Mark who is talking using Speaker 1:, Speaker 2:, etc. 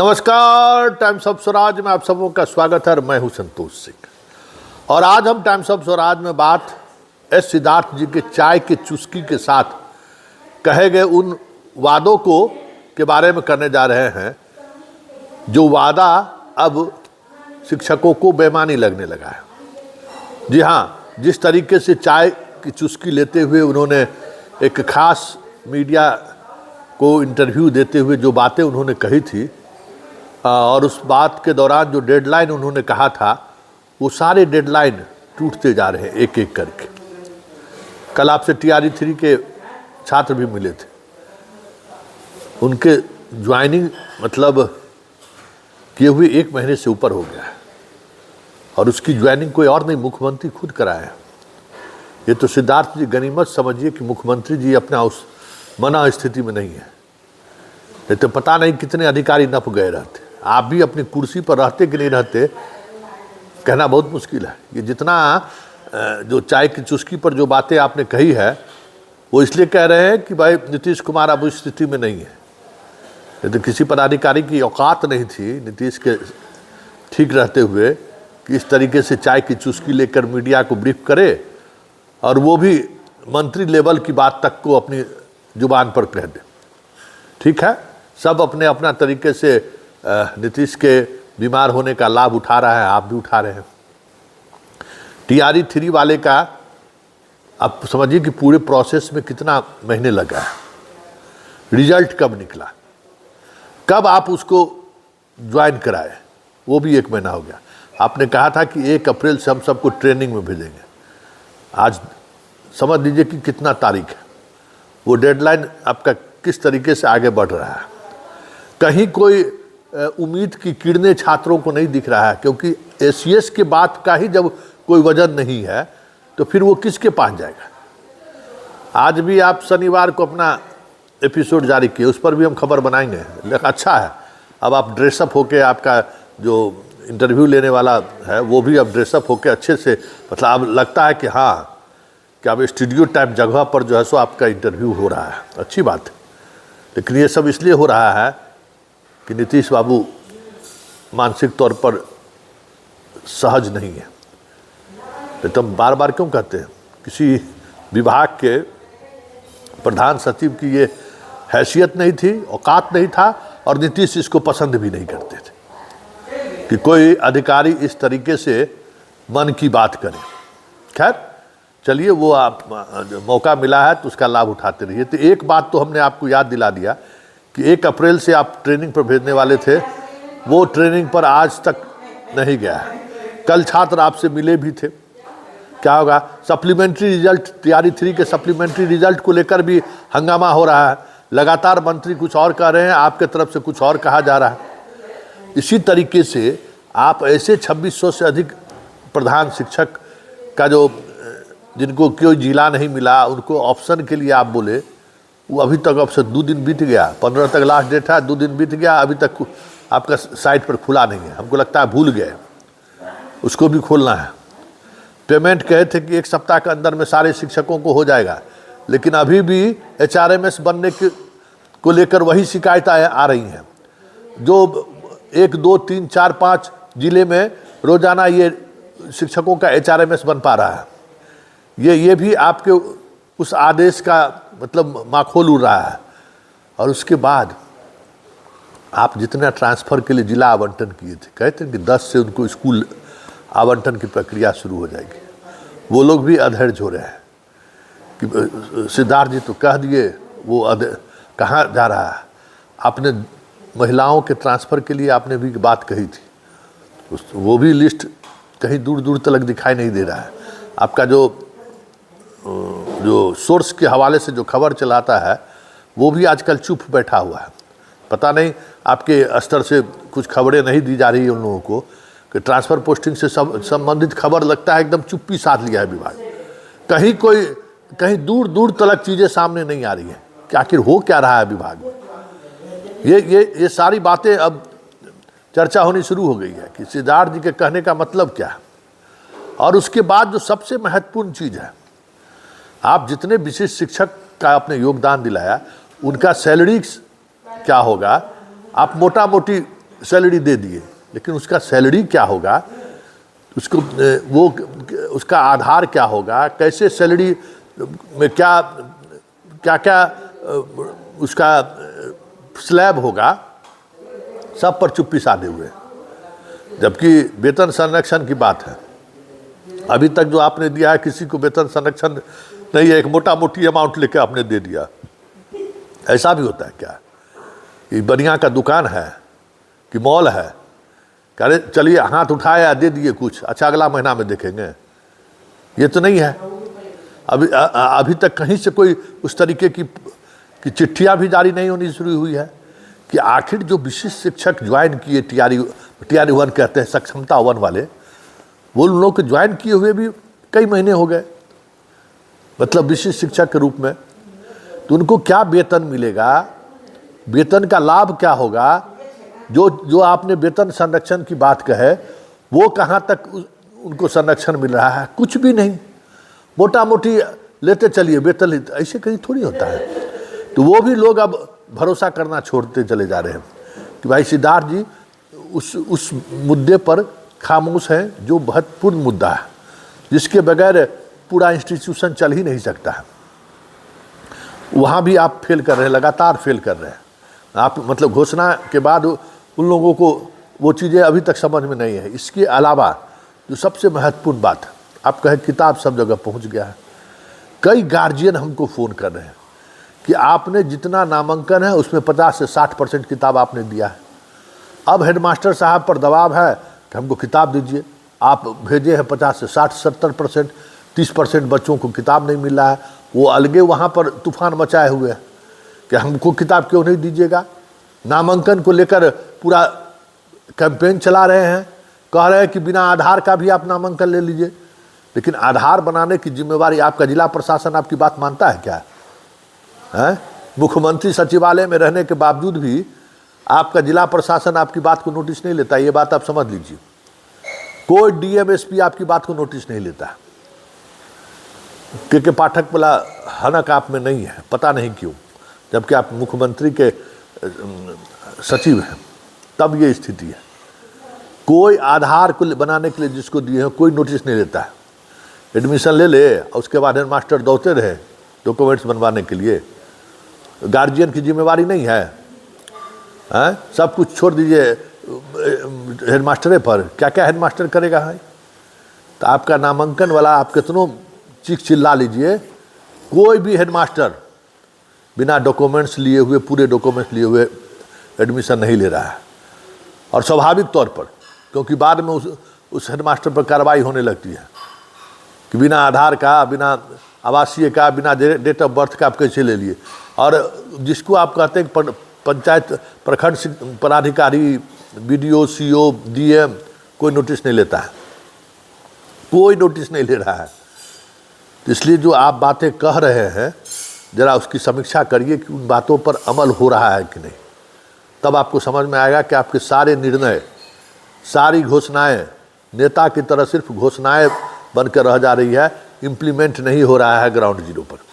Speaker 1: नमस्कार, times of Swaraj में आप सबों का स्वागत है। मैं हूं संतोष सिंह और आज हम टाइम्स ऑफ स्वराज में बात एस सिद्धार्थ जी के चाय के चुस्की के साथ कहे गए उन वादों को के बारे में करने जा रहे हैं जो वादा अब शिक्षकों को बेमानी लगने लगा है। जी हाँ, जिस तरीके से चाय की चुस्की लेते हुए उन्होंने एक खास मीडिया को इंटरव्यू देते हुए जो बातें उन्होंने कही थी और उस बात के दौरान जो डेडलाइन उन्होंने कहा था वो सारे डेडलाइन टूटते जा रहे हैं एक एक करके। कल आपसे TRE 3 के छात्र भी मिले थे, उनके ज्वाइनिंग मतलब किए हुए 1 महीने से ऊपर हो गया है और उसकी ज्वाइनिंग कोई और नहीं, मुख्यमंत्री खुद कराया है। ये तो सिद्धार्थ जी गनीमत समझिए कि मुख्यमंत्री जी अपना उस मना स्थिति में नहीं है, ये तो पता नहीं कितने अधिकारी नप गए रहते। आप भी अपनी कुर्सी पर रहते कि नहीं रहते कहना बहुत मुश्किल है। ये जितना जो चाय की चुस्की पर जो बातें आपने कही है वो इसलिए कह रहे हैं कि भाई नीतीश कुमार अब उस स्थिति में नहीं है। ये तो किसी पदाधिकारी की औकात नहीं थी नीतीश के ठीक रहते हुए कि इस तरीके से चाय की चुस्की लेकर मीडिया को ब्रीफ करे और वो भी मंत्री लेवल की बात तक को अपनी जुबान पर कह दे। ठीक है, सब अपने अपना तरीके से नीतीश के बीमार होने का लाभ उठा रहा है, आप भी उठा रहे हैं। TRE 3 वाले का आप समझिए कि पूरे प्रोसेस में कितना महीने लगा है, रिजल्ट कब निकला, कब आप उसको ज्वाइन कराए, वो भी 1 महीना हो गया। आपने कहा था कि 1 अप्रैल से हम सबको ट्रेनिंग में भेजेंगे। आज समझ लीजिए कि कितना तारीख है, वो डेडलाइन आपका किस तरीके से आगे बढ़ रहा है। कहीं कोई उम्मीद की किरणें छात्रों को नहीं दिख रहा है, क्योंकि SES के बात का ही जब कोई वजन नहीं है तो फिर वो किसके पास जाएगा। आज भी आप शनिवार को अपना एपिसोड जारी किए, उस पर भी हम खबर बनाएंगे। लेकिन अच्छा है, अब आप ड्रेसअप होके, आपका जो इंटरव्यू लेने वाला है वो भी अब ड्रेसअप होके अच्छे से, मतलब अब लगता है कि हाँ कि अब स्टूडियो टाइप जगह पर जो है सो आपका इंटरव्यू हो रहा है। अच्छी बात है, लेकिन ये सब इसलिए हो रहा है कि नीतीश बाबू मानसिक तौर पर सहज नहीं है। तो हम बार बार क्यों कहते हैं, किसी विभाग के प्रधान सचिव की ये हैसियत नहीं थी, औकात नहीं था और नीतीश इसको पसंद भी नहीं करते थे कि कोई अधिकारी इस तरीके से मन की बात करे। खैर चलिए, वो आप मौका मिला है तो उसका लाभ उठाते रहिए। तो एक बात तो हमने आपको याद दिला दिया कि 1 अप्रैल से आप ट्रेनिंग पर भेजने वाले थे, वो ट्रेनिंग पर आज तक नहीं गया है। कल छात्र आपसे मिले भी थे, क्या होगा, सप्लीमेंट्री रिजल्ट, TRE 3 के सप्लीमेंट्री रिजल्ट को लेकर भी हंगामा हो रहा है। लगातार मंत्री कुछ और कह रहे हैं, आपके तरफ से कुछ और कहा जा रहा है। इसी तरीके से आप ऐसे 2600 से अधिक प्रधान शिक्षक का जो जिनको कोई जिला नहीं मिला, उनको ऑप्शन के लिए आप बोले, वो अभी तक ऑप्शन 2 दिन बीत गया, 15 तक लास्ट डेट है, 2 दिन बीत गया, अभी तक आपका साइट पर खुला नहीं है। हमको लगता है भूल गए, उसको भी खोलना है। पेमेंट कहे थे कि 1 सप्ताह के अंदर में सारे शिक्षकों को हो जाएगा, लेकिन अभी भी HRMS बनने को लेकर वही शिकायतें आ रही हैं। जो 1, 2, 3, 4, 5 जिले में रोजाना ये शिक्षकों का HRMS बन पा रहा है। ये भी आपके उस आदेश का मतलब माखोल उड़ रहा है। और उसके बाद आप जितना ट्रांसफ़र के लिए जिला आवंटन किए थे, कहते हैं कि 10 से उनको स्कूल आवंटन की प्रक्रिया शुरू हो जाएगी। वो लोग भी अधैर्य हो रहे हैं कि सिद्धार्थ जी तो कह दिए, वो कहाँ जा रहा है। आपने महिलाओं के ट्रांसफ़र के लिए आपने भी बात कही थी, वो भी लिस्ट कहीं दूर दूर तक दिखाई नहीं दे रहा है। आपका जो सोर्स के हवाले से जो खबर चलाता है वो भी आजकल चुप बैठा हुआ है। पता नहीं आपके स्तर से कुछ खबरें नहीं दी जा रही है उन लोगों को कि ट्रांसफ़र पोस्टिंग से संबंधित खबर लगता है एकदम चुप्पी साध लिया है विभाग। कहीं दूर दूर तक चीज़ें सामने नहीं आ रही है कि आखिर हो क्या रहा है विभाग में। ये सारी बातें अब चर्चा होनी शुरू हो गई है कि सिद्धार्थ जी के कहने का मतलब क्या है। और उसके बाद जो सबसे महत्वपूर्ण चीज़ है, आप जितने विशिष्ट शिक्षक का आपने योगदान दिलाया उनका सैलरी क्या होगा, आप मोटा मोटी सैलरी दे दिए, लेकिन उसका सैलरी क्या होगा, उसको वो उसका आधार क्या होगा, कैसे सैलरी में क्या क्या क्या उसका स्लैब होगा, सब पर चुप्पी साधे हुए। जबकि वेतन संरक्षण की बात है, अभी तक जो आपने दिया है किसी को वेतन संरक्षण नहीं है, एक मोटा मोटी अमाउंट लेके आपने दे दिया। ऐसा भी होता है क्या? ये बढ़िया का दुकान है कि मॉल है, कह चलिए हाथ उठाया दे दिए कुछ, अच्छा अगला महीना में देखेंगे, ये तो नहीं है। अभी तक कहीं से कोई उस तरीके की चिट्ठियां भी जारी नहीं होनी शुरू हुई है कि आखिर जो विशिष्ट शिक्षक ज्वाइन किए, टीआर 1 कहते हैं, सक्षमता 1 वाले, वो लोग ज्वाइन किए हुए भी कई महीने हो गए, मतलब विशिष्ट शिक्षक के रूप में। तो उनको क्या वेतन मिलेगा, वेतन का लाभ क्या होगा? जो आपने वेतन संरक्षण की बात कहे, वो कहाँ तक उनको संरक्षण मिल रहा है? कुछ भी नहीं, मोटा मोटी लेते चलिए वेतन, ऐसे कहीं थोड़ी होता है। तो वो भी लोग अब भरोसा करना छोड़ते चले जा रहे हैं कि भाई सिद्धार्थ जी उस मुद्दे पर खामोश हैं, जो महत्वपूर्ण मुद्दा है, जिसके बगैर पूरा इंस्टीट्यूशन चल ही नहीं सकता है। वहाँ भी आप फेल कर रहे हैं, लगातार फेल कर रहे हैं आप। मतलब घोषणा के बाद उन लोगों को वो चीज़ें अभी तक समझ में नहीं है। इसके अलावा जो सबसे महत्वपूर्ण बात, आप कहे किताब सब जगह पहुँच गया है। कई गार्जियन हमको फ़ोन कर रहे हैं कि आपने जितना नामांकन है उसमें 50 से 60% किताब आपने दिया है, अब हेडमास्टर साहब पर दबाव है कि हमको किताब दीजिए। आप भेजे हैं 50 से 60-70%, 30% बच्चों को किताब नहीं मिल रहा है। वो अलगे वहाँ पर तूफान मचाए हुए हैं कि हमको किताब क्यों नहीं दीजिएगा। नामांकन को लेकर पूरा कैंपेन चला रहे हैं, कह रहे हैं कि बिना आधार का भी आप नामांकन ले लीजिए। लेकिन आधार बनाने की जिम्मेवारी आपका जिला प्रशासन आपकी बात मानता है क्या है? मुख्यमंत्री सचिवालय में रहने के बावजूद भी आपका जिला प्रशासन आपकी बात को नोटिस नहीं लेता। ये बात आप समझ लीजिए। कोई डीएम एसपी आपकी बात को नोटिस नहीं लेता। के पाठक वाला हनक आप में नहीं है, पता नहीं क्यों, जबकि आप मुख्यमंत्री के सचिव हैं, तब ये स्थिति है। कोई आधार को बनाने के लिए जिसको दिए हैं कोई नोटिस नहीं लेता है। एडमिशन ले ले और उसके बाद हेडमास्टर दौड़ते रहे डॉक्यूमेंट्स बनवाने के लिए। गार्जियन की जिम्मेवारी नहीं है, हैं? सब कुछ छोड़ दीजिए हेडमास्टरे पर। क्या क्या हेडमास्टर करेगा है? तो आपका नामांकन वाला आप कितनों चीख चिल्ला लीजिए, कोई भी हेडमास्टर बिना डॉक्यूमेंट्स लिए हुए, पूरे डॉक्यूमेंट्स लिए हुए एडमिशन नहीं ले रहा है। और स्वाभाविक तौर पर, क्योंकि बाद में उस हेडमास्टर पर कार्रवाई होने लगती है कि बिना आधार का, बिना आवासीय का, बिना डेट ऑफ बर्थ का आप कैसे ले लिए। और जिसको आप कहते हैं पंचायत प्रखंड पदाधिकारी, बीडीओ, सीओ, डीएम, कोई नोटिस नहीं लेता है, कोई नोटिस नहीं ले रहा है। तो इसलिए जो आप बातें कह रहे हैं, ज़रा उसकी समीक्षा करिए कि उन बातों पर अमल हो रहा है कि नहीं। तब आपको समझ में आएगा कि आपके सारे निर्णय, सारी घोषणाएं नेता की तरह सिर्फ घोषणाएं बनकर रह जा रही है, इम्प्लीमेंट नहीं हो रहा है ग्राउंड जीरो पर।